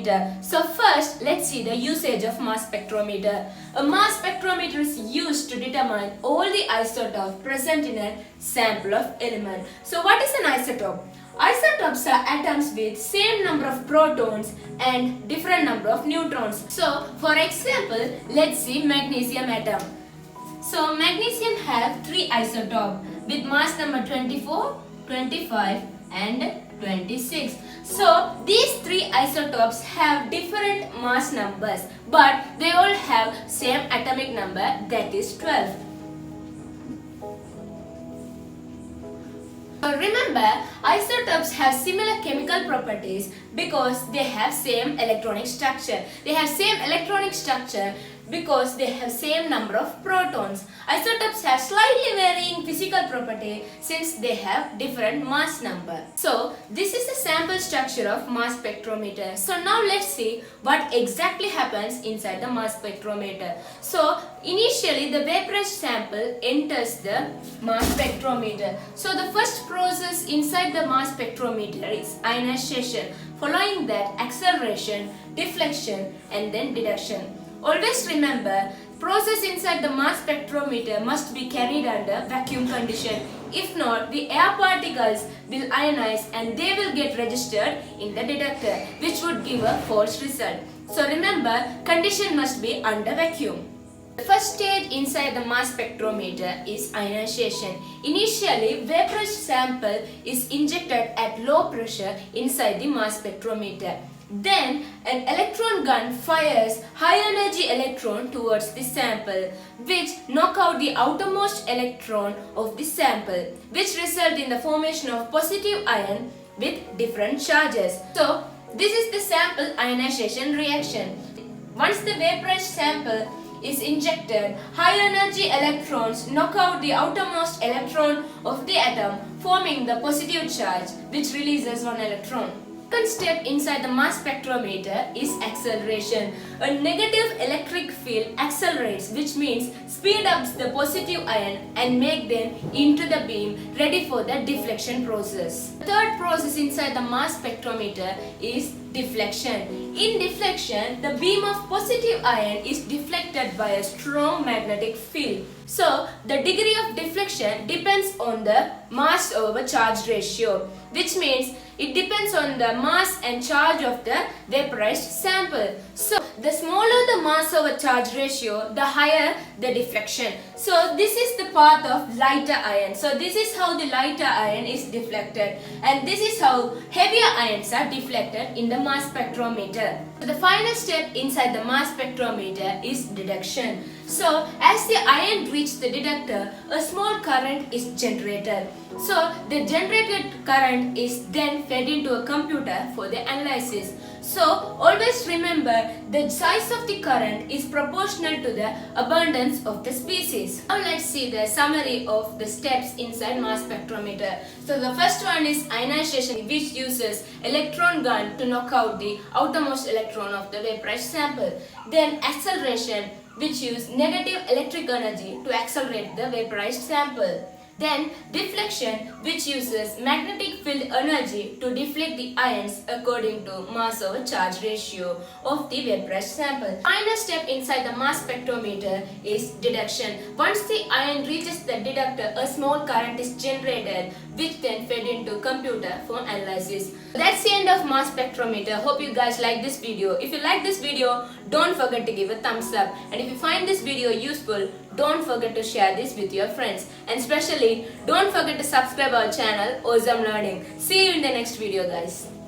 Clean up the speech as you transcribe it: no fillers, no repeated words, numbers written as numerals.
spectrometer. So first, let's see the usage of mass spectrometer. A mass spectrometer is used to determine all the isotopes present in a sample of element. So what is an isotope? Isotopes are atoms with same number of protons and different number of neutrons. So for example, let's see magnesium atom. So magnesium have 3 isotopes with mass number 24, 25 and 26. So these 3 isotopes have different mass numbers, but they all have same atomic number, that is 12. So remember, isotopes have similar chemical properties because they have same electronic structure. They have same electronic structure because they have same number of protons. Isotopes have slightly varying physical property since they have different mass number. So this is the sample structure of mass spectrometer. So now let's see what exactly happens inside the mass spectrometer. So initially the vaporized sample enters the mass spectrometer. So the first process inside the mass spectrometer is ionization. Following that, acceleration, deflection and then deduction. Always remember, process inside the mass spectrometer must be carried under vacuum condition. If not, the air particles will ionize and they will get registered in the detector, which would give a false result. So remember, condition must be under vacuum. The first stage inside the mass spectrometer is ionization. Initially, vaporized sample is injected at low pressure inside the mass spectrometer. Then an electron gun fires high energy electron towards the sample, which knock out the outermost electron of the sample, which result in the formation of positive ion with different charges. So this is the sample ionization reaction. Once the vaporized sample is injected, high energy electrons knock out the outermost electron of the atom, forming the positive charge, which releases one electron. Second step inside the mass spectrometer is acceleration. A negative electric field accelerates, which means speed ups the positive ion and make them into the beam ready for the deflection process. The third process inside the mass spectrometer is deflection. In deflection, the beam of positive ion is deflected by a strong magnetic field. So, the degree of deflection depends on the mass over charge ratio, which means it depends on the mass and charge of the vaporized sample. So, the smaller the mass over charge ratio, the higher the deflection. So, this is the path of lighter ion. So, this is how the lighter ion is deflected, and this is how heavier ions are deflected in the mass spectrometer. So, the final step inside the mass spectrometer is deduction. So, as the ion reaches the detector, a small current is generated. So, the generated current is then fed into a computer for the analysis. So, always remember, the size of the current is proportional to the abundance of the species. Now let's see the summary of the steps inside mass spectrometer. So the first one is ionization, which uses electron gun to knock out the outermost electron of the vaporized sample. Then acceleration, which uses negative electric energy to accelerate the vaporized sample. Then deflection, which uses magnetic field energy to deflect the ions according to mass over charge ratio of the vaporized sample. Final step inside the mass spectrometer is deduction. Once the ion reaches the detector, a small current is generated, which then fed into computer for analysis. That's the end of mass spectrometer. Hope you guys like this video. If you like this video, don't forget to give a thumbs up. And if you find this video useful, don't forget to share this with your friends. And especially, don't forget to subscribe our channel, Awesome Learning. See you in the next video, guys.